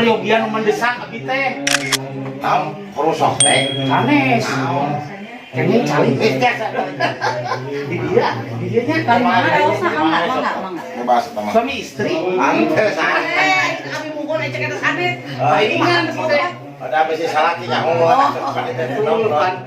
keperyogian mendesak abi teh. Tahu kerusok teh. Sanes. Kayaknya cari beda di dia nya Mangga mangga. Bebas teman. suami istri. Ante santai. Abi mungkul ecek eta sadek. Palingan teh. Ada apa sih salah kinya ngomong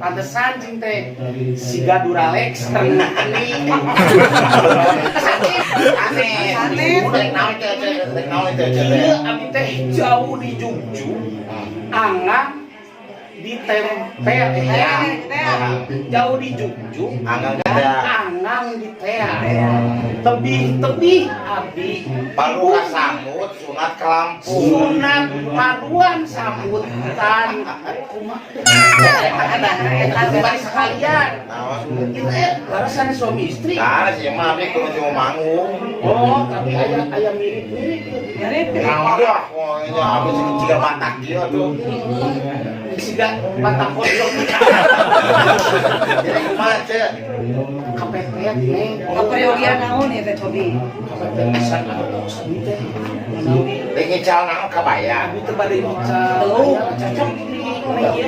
Pantesan cing teh si Gaduralex ternyata aneh iya abi teh jauh di Jogja angang ditempel ya jauh di Jogja angang ditempel tebih abi baru sambut sunat ke Lampung sunat paduan sambutan kembali sekalian barisan suami istri nah sih mah abi kudu cuma manggung oh tapi ayah mirip nah udah pokoknya abi juga batak dia tuh siga batak kodok jadi kumaha cek kapepet neng Keperyogian naon ya teh cobi. kapepet pisan atuh sabi teh pengen calon kabaya abi teh bade bicara cocok di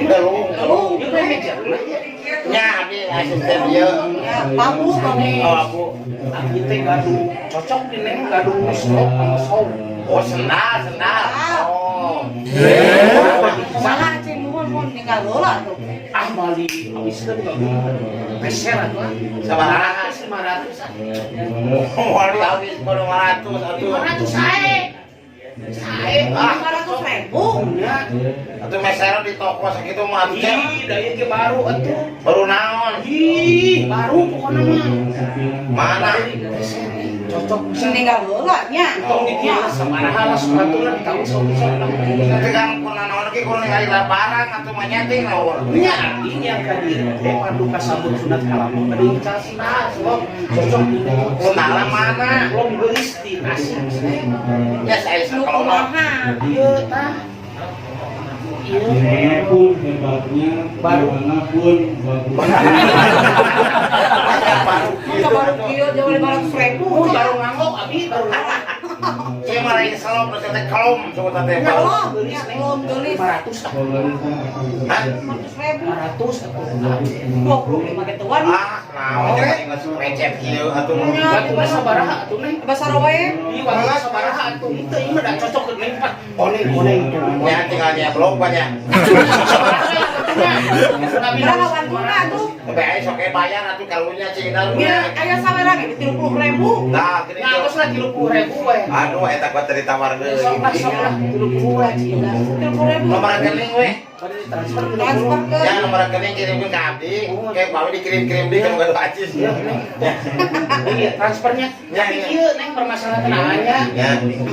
belum ieu meja nya abi asisten dia Pabu kami. aku abi teh gaduh cocok di neng gaduh musok sama som oh sendal oh Salah cing mun tinggal heula tuh. ah bali awiskeun gaduh peser atuh sabaraha 500 waduh habis 500 atuh 500 sae sae 500.000. ya atuh meser di toko sakitu mah atuh ih da ieu ge baru atuh baru naon ih baru pokona mah mana cocok Sing tinggal heula nya. tong dikieu sabaraha lah sepatuna di tahun sok-sok tapi kan pernah naon lagi kurang ningali barang atuh mah nyeting lawan nya artinya ka dieu teh paduka sabun sunat kalamun bade dicasna sok cocok di Undala mana belum geulis di asing ya saya kalau mah Kumaha? ieu tah Gimana pun hebatnya, Baru. gimana pun bagus. Masa baru kieu jauh 500.000. oh baru nganggok abi baru nganggok saya malah ini salom terus teh kalom coba teh Belum, ya belum gelis. 500 tah hah 500.000. 500 25 ketuan. ah naon teh geus recep kieu atuh batu sabaraha atuh neng Bahasa roe. di warna sabaraha atuh itu ieu mah da cocok ke neng pak koneng ya tinggalnya belum banyak Berapa wantuna tuh? tapi ayo sok bayar atuh kalunya cina Ya, aya sawerang ge 30.000. nah gini ngatos lah 30.000 we aduh eta gua tadi tawar deui sok lah 30.000 we cina 30.000. nomor rekening we pada ditransfer Transfer ke ya nomor rekening kirimkeun ka abdi kayak baru dikirim-kirim di kan gak acis iya neng iya transfernya tapi ieu neng permasalahan aya ya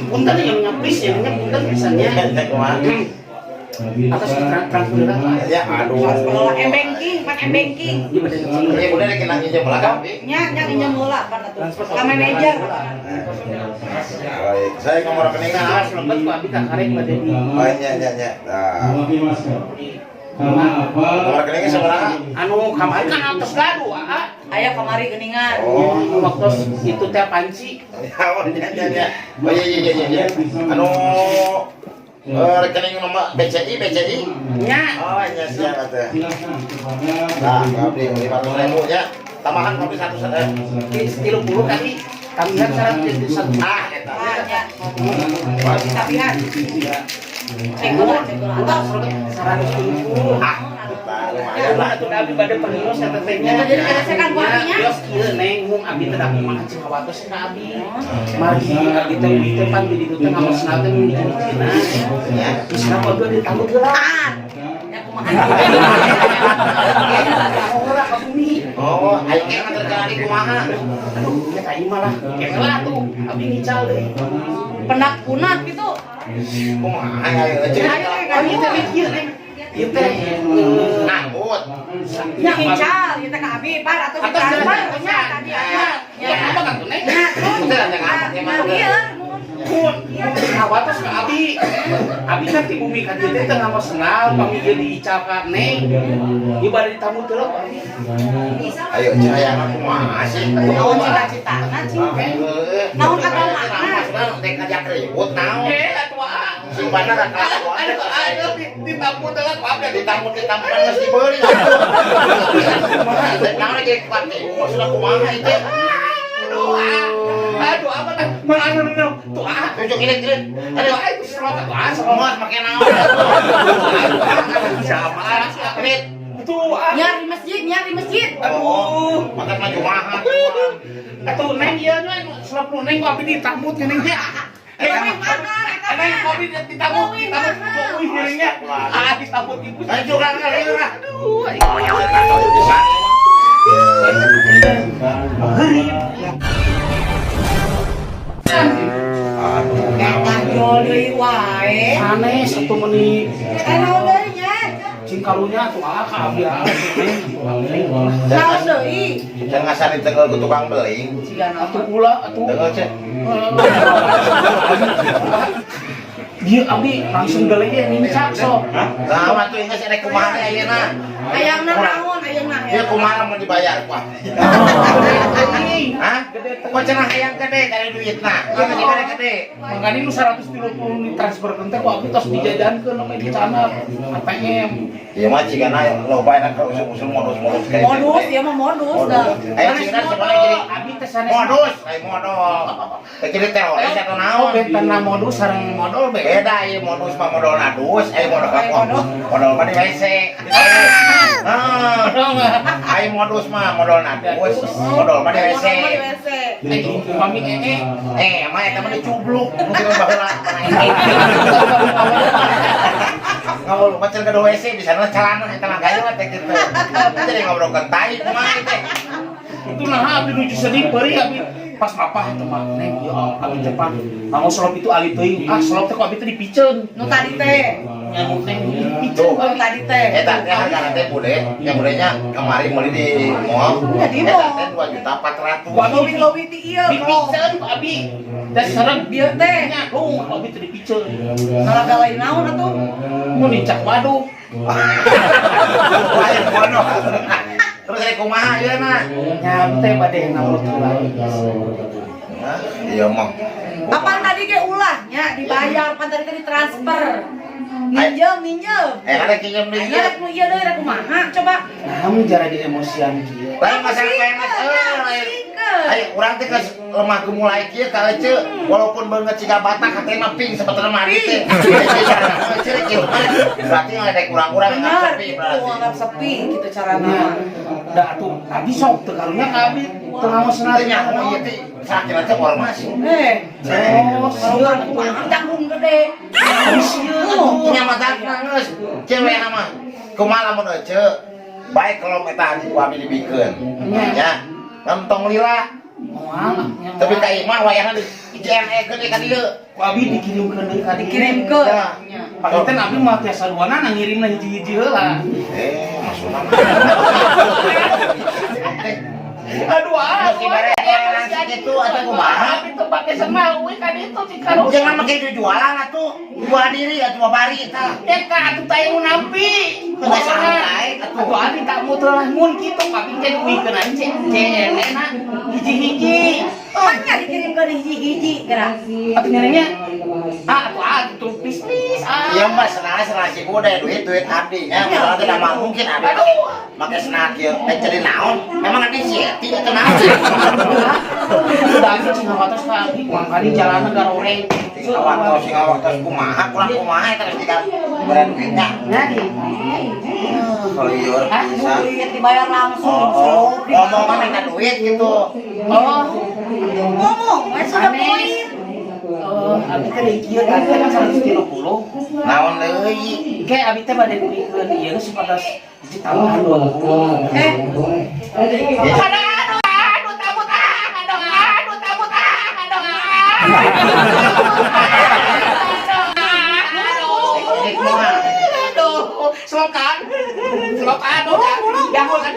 punten yang nyaplis ya nya punten misalnya ya kumaha atas transfer apa ya aduh transfer M-banking, pan M-banking. iya pada ya udah deh kita nginjem belakang abdi Nya pinjam heula pan atuh. Ka manajer. baik saya nomor rekeningnya nah selebet ku abi kakarek pada di oh ya nah Memakai masker. Karena apa? nomor rekeningnya seberapa anu kamari kan atas gaduh ah Aya kamari geuningan. oh waktu itu teh panci ya oh iya anu rekening nomor BCI nya oh iya siap atuh Silakan kepada nah abdi 500.000 ya tambahan kopi 1 set 30 kali kami kan syarat jadi satu ah eta Nya. Tapihan. Cekulan. enggak 130 ah ya lah atuh abi bade perhios eta teh nya Jadi keresekan ku abinya. hios kieu neng mung abi teh da kumaha cing awatos ka abi margi abi teh di depan di ditu teh ngamasna teh mun dicina ya geus na kudu ditambut heula Ya kumaha. ora ka bumi oh aing ge nganter ka di kumaha aduh nya ka ieu malah kelah tuh abi ngical deui Penat-punat gitu. kumaha ayo aja oh ieu teh kieu neng ieu teh ngangkut nya Ngical kita ka abi pan atuh atas jalan ditransfer nya nya tadi ya aya. ya apa kan tuh neng udah ada ngangkut ya mah Iya. kun awatos ka abi abi kan di bumi ka dieu teh teu ngamasna pami ieu diical ka neng ieu bade ditambut heula ku abi ayo cahayana kumaha sih Naon cita-citana cing? Naon kata makna? teh kajak ribut naon atuh si mana kan Aduh, ditampung dengan apa? ditampun geus dibeuring. Naon ge kuat teh maksudna kumaha itu? Aduh, apa teh? Mana tuh Tunjuk irit. Aduh, itu serot tuh Semua make naon? Sama. Irit. Itu Nyari masjid. aduh. Makan maju mahal. Atuh neng ieu neng selap nu neng kopi ditambut ke neng teh. Neng mana? Neng kopi ditambut. Kopi nengnya. Ditambut ibu. Ayo juga kali lah. Aduh. Eta joli wae. Sanes 1 menit. Naon deui nya? Cing karunya tuh ka abi Naon deui? Jangan ngasari tegel ke tukang beling. Sigana atuh pula atuh. Tegel cek. Dia abi langsung gelege nincak so. Nah, matu ingat si rek kumaha teh ayeuna. Ayangna naon ayeuna? Dia kumaha mau dibayar kuat. Hah? Kok cenah hayang gede kali duitna. Ieu teh gede. Makanya lu 130 ditransfer teh ku abi tos dijajankeun nama di sana ATM. Ieu mah cigana loba enak ka usul-usul modus-modus kayak Modus, ya mah modus dah. Ayo cigana sebenarnya jadi Abi teh sanes modus, ayo modal. Teh jadi teroris atau Oh, naon? betana modus sareng modal be. Beda ieu modus mah modal nadus, ayo modal apa? Modal mah di WC. Ayo modus mah modal nadus, modal mah di WC. Mami Mah eta mah dicubluk, mungkin baheula. Ngawul macam ke WC di sana celana eta mah gaya teh kitu. Jadi ngobrol kentai kumaha teh. itu nah abi nuju sedih beri abi pas papa itu mah neng ya abi depan mau selop itu ali teuing selop teh ku abi teh dipiceun Nu tadi teh. nyamuk neng dipiceun Nu tadi teh. Eta teh harga teh bude, yang budenya kemarin meuli di mall. Ya, di Eta mall. teh 2.400.000. Lobi ti ieu. dipiceun ku abi dan sareng Dieu teh. nyakung abi teh dipiceun Ngalaga lain naon atuh? mun dicak waduh Lain mono. Terus ada kumaha ieu mah? nyampe bade naon heula Iya mah. Kapan tadi ge ulahnya dibayar, pan tadi teh ditransfer. Minjem. Ada kinjem di Aya rek nu ieu deui rek kumaha coba. namun jara di emosian kieu lain masalah pemet lain. Ayo urang teh geus lemah gemulai kieu ka ece walaupun beungeut ciga batak katanya ping sabeterna mari teh. Berarti ngadek urang-urang Benar, sepi itu berarti. anggap sepi gitu caranya. da atuh abi sok teu karunya ka abi teu ngaosna Teu nyaho ieu teh sakit teh ormas. Kalau kan kumaha tanggung gede. Nyamatan geus cewek nama. Kumaha lamun ece baik kalau eta ku abi dibikeun. Ya. Ngentong lila. moal Tapi ka imah wayahna di JNE gede ka dieu. ku abi dikirimkeun deui ka Kirim ke. Paketan abi mah tiasa duana ngirimna hiji-hiji heula. Maksudna. Aduh, Masih bare orang segitu atuh kumaha? Itu pakai semawi kan itu si karo. Jangan make jualan atuh. Jual diri atuh bari tah. Eta atuh tayang nampi. Teu santai Atuh abi tak muter lah mun kitu papi teh duikeun aja cenena hiji-hiji. Mana dikirim ke hiji-hiji gerak. Atuh nyanyinya atuh bisnis. Iya mbak senang si kuda duit abdi nya kalau tidak mungkin abdi make senak kieu jadi naon memang abdi sieti atau naon Udah abi cing hawatos ka abi mangkali jalanna garoreng. sing awak tos kumaha kurang kumaha eta geus diga beren duitnya Jadi kalau ieu bisa Duit dibayar langsung. ngomong mah minta duit gitu Ngomong, sudah poin. abi teh deui kieu kan 130. naon deui Kayak abi teh bade duikeun ieu supados hiji tambahan 20. Selokan, yang kan